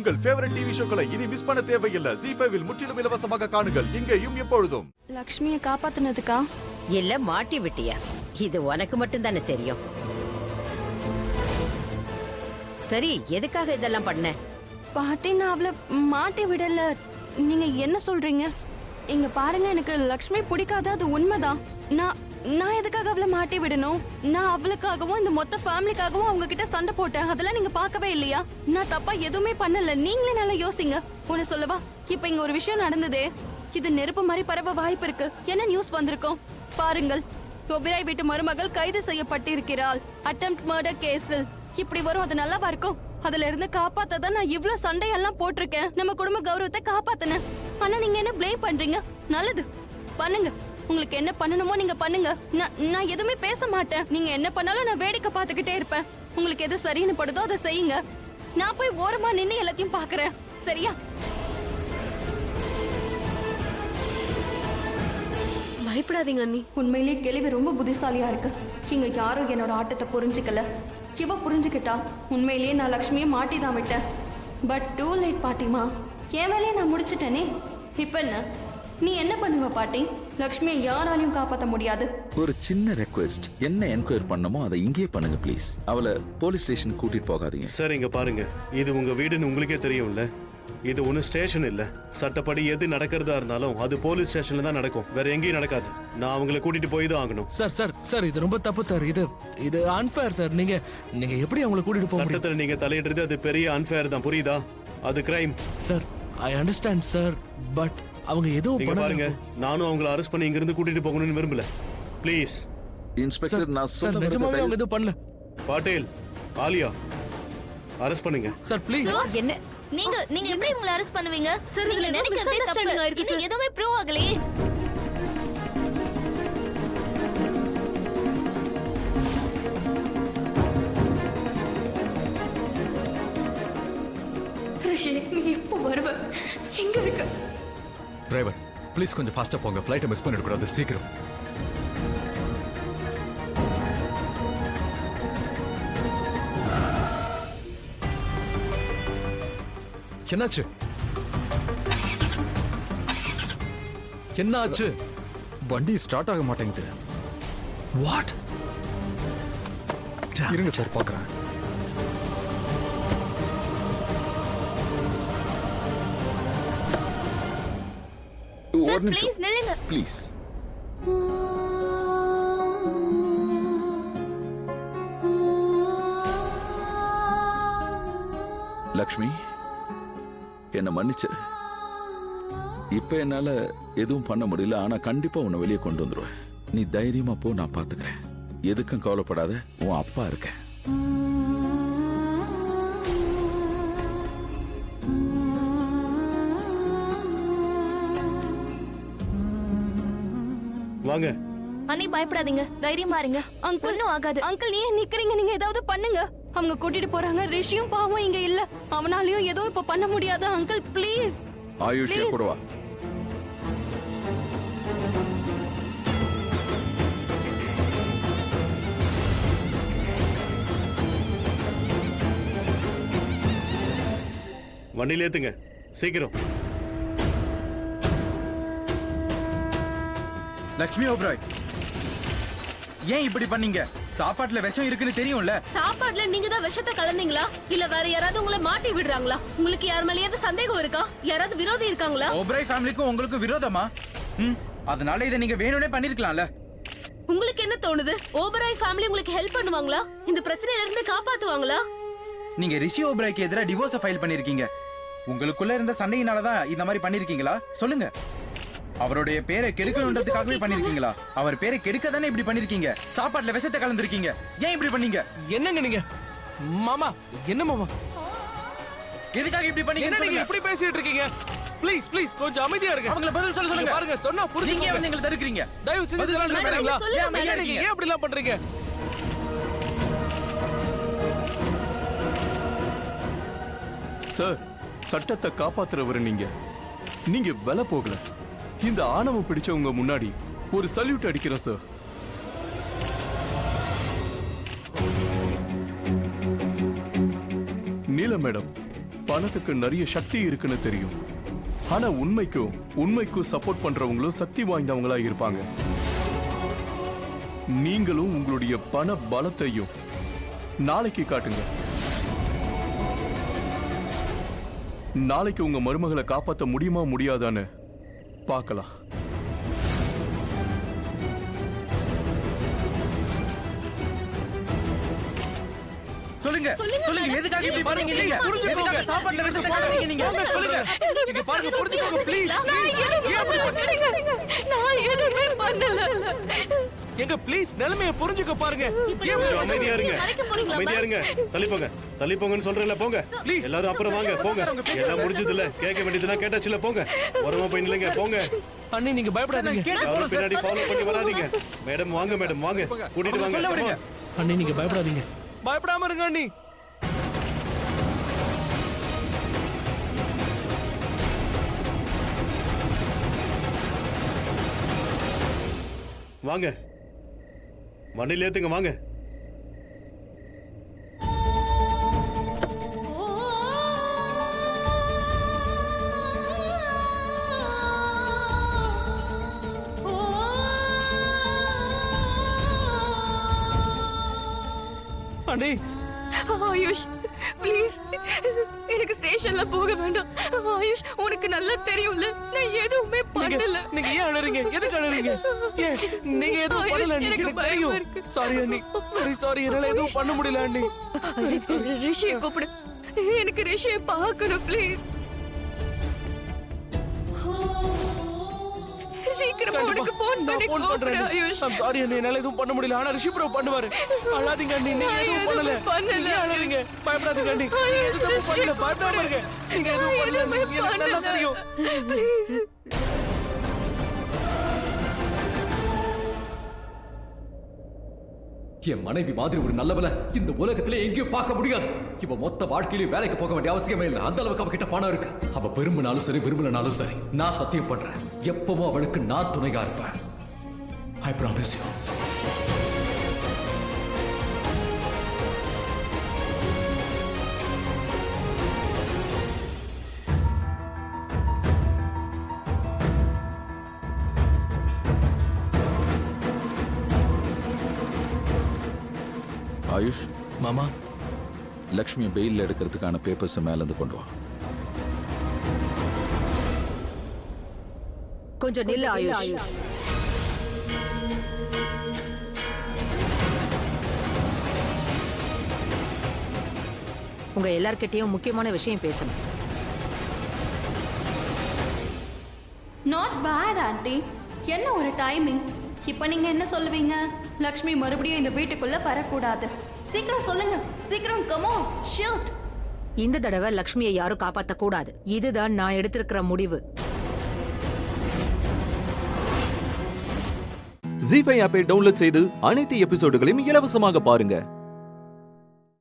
உங்கள் favourite TV ஷோக்களை இனி miss பண்ண தேவையில்லை. ZEE5 இல் முற்றிலும் இலவசமாக காணுங்கள். இங்கேயும் எப்பொழுதும். லக்ஷ்மியை காப்பாத்துனதுக்கா இல்ல மாட்டி விட்டியா? இது உனக்கு மட்டும் தானே தெரியும். சரி, எதுக்காக இதெல்லாம் பண்ண? பாட்டி, நான் அவளை மாட்டி விடல. நீங்க என்ன சொல்றீங்க? இங்க பாருங்க, எனக்கு லக்ஷ்மி பிடிக்காது, அது உண்மைதான். நான் எதுக்காக அவளை மாட்டி விடணும்? நான் அவளுக்காகவும் இந்த மொத்த ஃபேமிலிக்காகவும் அவங்க கிட்ட சண்டை போட்டேன். அதெல்லாம் நீங்க பார்க்கவே இல்லையா? நான் தப்பா எதுவுமே பண்ணல. நீங்களே நல்லா யோசிங்க. உன்னை சொல்லவா, இப்ப இங்க ஒரு விஷயம் நடந்ததே, இது நெருப்பு மாதிரி பரவ வாய்ப்பு இருக்கு. என்ன நியூஸ் வந்திருக்கோம் பாருங்கள். ஒபிராய் வீட்டு மருமகள் கைது செய்யப்பட்டிருக்கிறாள் அட்டெம்ப்ட் மர்டர் கேஸில். இப்படி வரும், அது நல்லாவா இருக்கும்? அதுல இருந்து காப்பாத்ததான் நான் இவ்ளோ சண்டையெல்லாம் போட்டிருக்கேன். நம்ம குடும்ப கௌரவத்தை காப்பாத்தினேன். ஆனா நீங்க என்ன ப்ளேம் பண்றீங்க? நல்லது பண்ணுங்க, உங்களுக்கு என்ன பண்ணணுமோ நீங்க பண்ணுங்க. நான் எதுவுமே பேச மாட்டேன். நீங்க என்ன பண்ணாலும் நான் வேடிக்கை பார்த்துக்கிட்டே இருப்பேன். உங்களுக்கு எது சரின்னு படுதோ அதை செய்யுங்க. நான் போய் ஓரமா நின்னு எல்லாத்தையும் பாக்குறேன். சரியா? பயப்படாதீங்க அண்ணி. உண்மையிலேயே கேள்வி ரொம்ப புத்திசாலியா இருக்கு. இங்க யாரும் என்னோட ஆட்டத்தை புரிஞ்சுக்கல. இவ புரிஞ்சுக்கிட்டா உண்மையிலேயே நான் லக்ஷ்மியை மாட்டி தான் விட்டேன். பட் டூ லேட் பாட்டிமா. என் வேலையை நான் முடிச்சிட்டேனே. இப்ப என்ன நீ என்ன பண்ணுவ பாட்டி? லக்ஷ்மியை யாராலையும் காப்பாற்ற முடியாது. ஒரு சின்ன ரெக்வெஸ்ட், என்ன என்கொயர் பண்ணமோ அதை இங்கேயே பண்ணுங்க ப்ளீஸ். அவளை போலீஸ் ஸ்டேஷன் கூட்டிட்டு போகாதீங்க. சார், இங்க பாருங்க, இது உங்க வீடுன்னு உங்களுக்கே தெரியும்ல. இது ஒன்னும் ஸ்டேஷன் இல்ல. சட்டப்படி எது நடக்கிறதா இருந்தாலும் அது போலீஸ் ஸ்டேஷன்ல தான் நடக்கும், வேற எங்கேயும் நடக்காது. நான் அவங்களை கூட்டிட்டு போய் தான் ஆகணும். சார் சார் சார், இது ரொம்ப தப்பு சார். இது அன்ஃபேர் சார். நீங்க எப்படி அவங்களை கூட்டிட்டு போக முடியும்? சட்டத்துல நீங்க தலையிடுறது அது பெரிய அன்ஃபேர் தான், புரியுதா? அது crime. Sir, I understand sir, but அவங்க ஏதோ பாருங்க, நானும் அவங்களை அரெஸ்ட் பண்ணி இங்க இருந்து கூட்டிட்டு போகணும்னு விரும்பல. ப்ளீஸ் இன்ஸ்பெக்டர், நான் சார் நிஜமாவே அவங்க ஏதோ பண்ணல. பாட்டேல், ஆலியா, அரெஸ்ட் பண்ணுங்க சார் ப்ளீஸ். என்ன நீங்க எப்படி உங்களை அரெஸ்ட் பண்ணுவீங்க? சார், நீங்க நினைக்கிறதே தப்பு. இன்னும் எதுவுமே ப்ரூவ் ஆகலையே. ரிஷி, நீ எப்போ வருவ? எங்க இருக்க? டிரைவர், ப்ளீஸ் கொஞ்சம் ஃபாஸ்டா போங்க. ஃப்ளைட்டை மிஸ் பண்ணிடக்கூடாது, சீக்கிரம். என்னாச்சு? என்னாச்சு? வண்டி ஸ்டார்ட் ஆக மாட்டேங்குது. வாட்? இருங்க சார், பார்க்கறேன். ஒரு நிமிஷம் ப்ளீஸ் நில்லுங்க. ப்ளீஸ். லக்ஷ்மி, என்ன மன்னிச்சிரு. இப்ப என்னால எதுவும் பண்ண முடியல, ஆனா கண்டிப்பா உன்னை வெளியே கொண்டு வந்துருவேன். நீ தைரியமா போ, நான் பாத்துக்கிறேன். எதுக்கும் கவலைப்படாத, உன் அப்பா இருக்கேன். வாங்க. அண்ணி பயப்படாதீங்க, தைரியமா இருங்க. அங்கிள், ஒண்ணும் ஆகாது. அங்கிள் ஏன் நிக்கிறீங்க? நீங்க ஏதாவது பண்ணுங்க. அவங்க கூட்டிட்டு போறாங்க. ரிஷியும் பாவம் இங்க இல்ல. அவனாலயும் எதுவும் இப்ப பண்ண முடியாது. Uncle please. ஆயுஷ் கூடவா? வண்டியில ஏத்துங்க, சீக்கிரம். லக்ஷ்மி ஓப்ராய், ஏன் இப்படி பண்ணீங்க? சாப்பாட்டுல விஷம் இருக்குன்னு தெரியும்ல. சாப்பாடுல நீங்க தான் விஷத்தை கலந்தீங்களா? இல்ல வேற யாராவது உங்களை மாட்டி விடுறாங்களா? உங்களுக்கு யார் மேலேயாவது சந்தேகம் இருக்கா? யாராவது விரோதி இருக்காங்களா? ஓப்ராய் ஃபேமிலிக்கும் உங்களுக்கும் விரோதமா? அதனால இதை நீங்க வேணும்னே பண்ணிருக்கலாம்ல. உங்களுக்கு என்ன தோணுது? ஓபராய் ஃபேமிலி உங்களுக்கு ஹெல்ப் பண்ணுவாங்களா? இந்த பிரச்சனையில இருந்து காப்பாத்துவாங்களா? நீங்க ரிஷி ஓப்ராய்க்கு எதிராக டிவோர்ஸ் ஃபைல் பண்ணிருக்கீங்க. உங்களுக்குள்ள இருந்த சண்டையினால தான் இந்த மாதிரி பண்ணிருக்கீங்களா? சொல்லுங்க. அவருடைய பேரை கெடுக்கணும்ன்றதுக்காகவே பண்ணிருக்கீங்களா? அவர் பேரை கெடுக்க தானே இப்படி பண்ணிருக்கீங்க. சாப்பாட்டுல விஷத்தை கலந்துருக்கீங்க. ஏன் இப்படி பண்ணீங்க? என்னங்க நீங்க? மாமா, என்ன மாமா? எதுக்காக இப்படி பண்ணீங்க? என்ன நீங்க இப்படி பேசிட்டு இருக்கீங்க? ப்ளீஸ் ப்ளீஸ் கொஞ்சம் அமைதியா இருங்க. அவங்கள பதில் சொல்லுங்க. பாருங்க, சொன்னா புரிஞ்சுங்க. நீங்க எங்களை தடுக்கிறீங்க. தயவு செஞ்சு இதெல்லாம் நினைக்கிறீங்களா? ஏன் அப்படி எல்லாம் பண்றீங்க? சார், சட்டத்தை காப்பாத்துறவர் நீங்க விலை போகல. இந்த ஆணவம் பிடிச்சவங்க முன்னாடி ஒரு சல்யூட் அடிக்கிறேன் சார். நீல மேடம், பணத்துக்கு நிறைய சக்தி இருக்குன்னு தெரியும். ஆனா உண்மைக்கும் சப்போர்ட் பண்றவங்களும் சக்தி வாய்ந்தவங்களா இருப்பாங்க. நீங்களும் உங்களுடைய பண பலத்தையும் நாளைக்கு காட்டுங்க. நாளைக்கு உங்க மருமகளை காப்பாற்ற முடியுமா முடியாதான்னு பார்க்கலாம். சொல்லுங்க சொல்லுங்க, எதுக்காக இப்படி பண்ணீங்க? நீங்க எதுக்காக சாப்பாட்டுல வச்சு போடுறீங்க? நீங்க சொல்லுங்க. இங்க பாருங்க, புரிஞ்சுக்கோங்க ப்ளீஸ். நான் எதுவுமே பண்ணல. எங்க ப்ளீஸ் நிலைமையை புரிஞ்சுக்க பாருங்க. அமைதியா இருங்க, அமைதியா இருங்க. தள்ளி போங்கன்னு சொல்றேன்ல, போங்க. எல்லாரும் அப்புறம் வாங்க, போங்க. எல்லாம் முடிஞ்சது இல்ல, கேட்க வேண்டியதுலாம் கேட்டாச்சுல, போங்க. வரமா போய் நில்லுங்க, போங்க. அண்ணி நீங்க பயப்படாதீங்க. யாரும் பின்னாடி ஃபாலோ பண்ணி வராதீங்க. மேடம் வாங்க, மேடம் வாங்க, கூட்டிட்டு வாங்க. அண்ணி நீங்க பயப்படாதீங்க. பயப்படாம இருங்க அண்ணி. வாங்க, வண்டியில ஏத்துங்க, வாங்க. அண்ணி ஆயுஷ் ப்ளீஸ், எனக்கு ஸ்டேஷன்ல போக வேண்டாம். ஆயுஷ், உனக்கு நல்லா தெரியும்ல, நான் எதுவுமே பண்ணல. நீங்க ஏன் அழறீங்க? எதுக்கு அழறீங்க? ஏன் நீங்க எதுவும் பண்ணல? எனக்கு தெரியும். சாரி அண்ணி, சாரி, என்னால எதுவும் பண்ண முடியல அண்ணி. ரிஷியை கூப்பிடு, எனக்கு ரிஷியை பார்க்கணும் ப்ளீஸ். சீக்கிரமா உனக்கு ஃபோன் பண்ணி கூப்பிடு ஆயுஷ். I'm sorry அண்ணி, என்னால எதுவும் பண்ண முடியல. ஆனா ரிஷி ப்ரோ பண்ணுவாரு. அழாதீங்க அண்ணி, நீங்க எதுவும் பண்ணல. நீங்க அழறீங்க. பயப்படாதீங்க அண்ணி. நீங்க எதுவும் பண்ணல. பயப்படாம இருங்க. நீங்க எதுவும் பண்ணல. எனக்கு நல்லா தெரியும். ப்ளீஸ். என் மனைவி மாதிரி ஒரு நல்லவள இந்த உலகத்திலே எங்கேயும் பார்க்க முடியாது. இவ மொத்த வாழ்க்கையிலும் வேலைக்கு போக வேண்டிய அவசியமே இல்லை. அந்த அளவுக்கு அவகிட்ட பணம் இருக்கு. அவ விரும்பினாலும் சரி, விரும்பலனாலும் சரி, நான் சத்தியம் பண்றேன், எப்பவும் அவளுக்கு நான் துணையா இருப்பேன். I promise you. ஆயுஷ் மாமா, லக்ஷ்மி பெயில் எடுக்கிறதுக்கான பேப்பர்ஸ் மேல இருந்து கொண்டு வா. கொஞ்சம் நில்லு ஆயுஷ். உங்க எல்லார்கிட்டயும் முக்கியமான விஷயம் பேசணும். Not bad aunty. என்ன ஒரு டைமிங். இப்போ நீங்க என்ன சொல்லுவீங்க? லக்ஷ்மி மறுபடியும் இந்த வீட்டுக்குள்ள வரக்கூடாது. சீக்கிரம் சொல்லுங்க, சீக்கிரம், கம் ஆன், ஷூட். இந்த தடவை லக்ஷ்மியை யாரும் காப்பாத்த கூடாது. இதுதான் நான் எடுத்திருக்கிற முடிவு. ஜீ5 ஆப்பை டவுன்லோட் செய்து அனைத்து எபிசோடுகளையும் இலவசமாக பாருங்க.